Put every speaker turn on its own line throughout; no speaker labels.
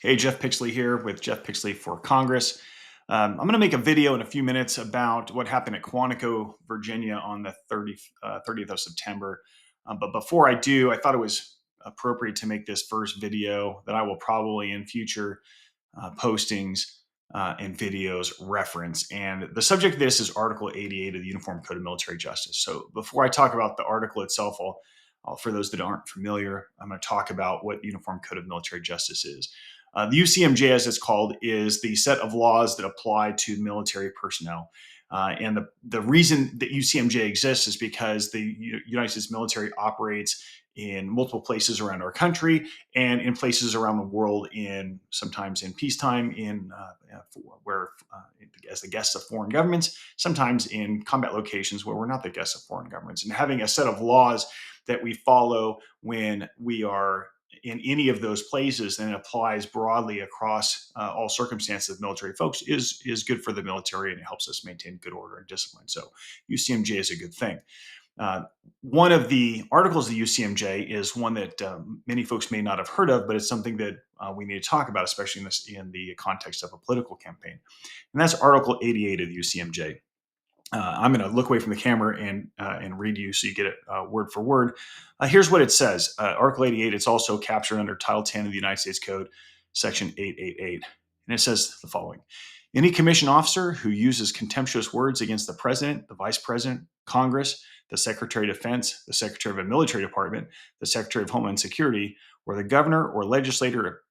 Hey, Jeff Pixley here with Jeff Pixley for Congress. I'm going to make a video in a few minutes about what happened at Quantico, Virginia on the 30th of September. But before I do, I thought it was appropriate to make this first video that I will probably in future postings and videos reference. And the subject of this is Article 88 of the Uniform Code of Military Justice. So before I talk about the article itself, for those that aren't familiar, I'm going to talk about what Uniform Code of Military Justice is. The UCMJ, as it's called, is the set of laws that apply to military personnel. And the reason that UCMJ exists is because the United States military operates in multiple places around our country and in places around the world, in sometimes in peacetime, where as the guests of foreign governments, sometimes in combat locations where we're not the guests of foreign governments. And having a set of laws that we follow when we are in any of those places and it applies broadly across all circumstances of military folks is good for the military, and it helps us maintain good order and discipline. So UCMJ is a good thing. Uh, One of the articles of the UCMJ is one that many folks may not have heard of, but it's something that we need to talk about, especially in the context of a political campaign. And that's Article 88 of the UCMJ. I'm going to look away from the camera and read you so you get it word for word. Here's what it says. Article 88, it's also captured under Title 10 of the United States Code, Section 888. And it says the following: any commissioned officer who uses contemptuous words against the president, the vice president, Congress, the secretary of defense, the secretary of a military department, the secretary of homeland security, or the governor or legislator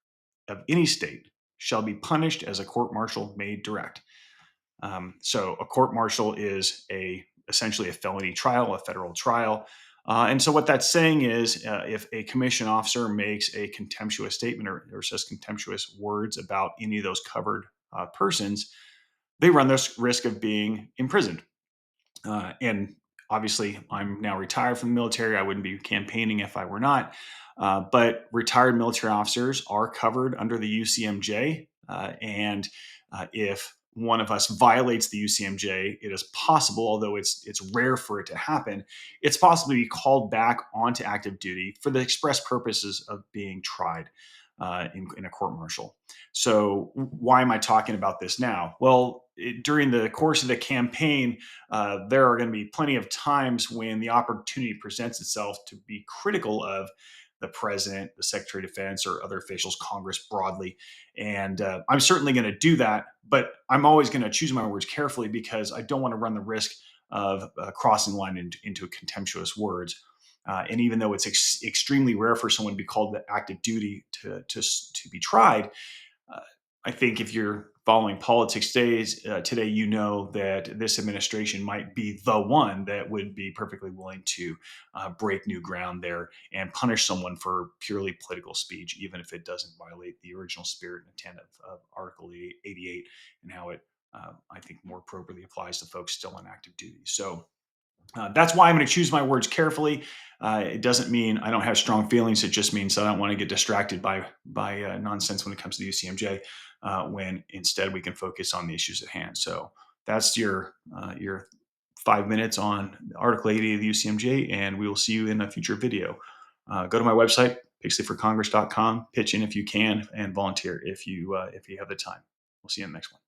of any state shall be punished as a court martial may direct. So a court martial is essentially a felony trial, a federal trial. And so what that's saying is, if a commissioned officer makes a contemptuous statement or says contemptuous words about any of those covered persons, they run this risk of being imprisoned. And obviously, I'm now retired from the military. I wouldn't be campaigning if I were not. But retired military officers are covered under the UCMJ. And if one of us violates the UCMJ, it is possible, although it's rare for it to happen, it's possible to be called back onto active duty for the express purposes of being tried in a court martial. So why am I talking about this now? Well, during the course of the campaign, there are going to be plenty of times when the opportunity presents itself to be critical of the president, the secretary of defense, or other officials, Congress broadly. And I'm certainly going to do that, but I'm always going to choose my words carefully because I don't want to run the risk of crossing the line into contemptuous words. And even though it's extremely rare for someone to be called to active duty to be tried, uh, I think if you're following politics today, you know that this administration might be the one that would be perfectly willing to break new ground there and punish someone for purely political speech, even if it doesn't violate the original spirit and intent of Article 88 and how it, I think, more appropriately applies to folks still on active duty. So that's why I'm going to choose my words carefully. It doesn't mean I don't have strong feelings. It just means I don't want to get distracted by nonsense when it comes to the UCMJ. When instead we can focus on the issues at hand. So that's your 5 minutes on Article 80 of the UCMJ, and we will see you in a future video. Go to my website, pixleyforcongress.com. Pitch in if you can, and volunteer if you have the time. We'll see you in the next one.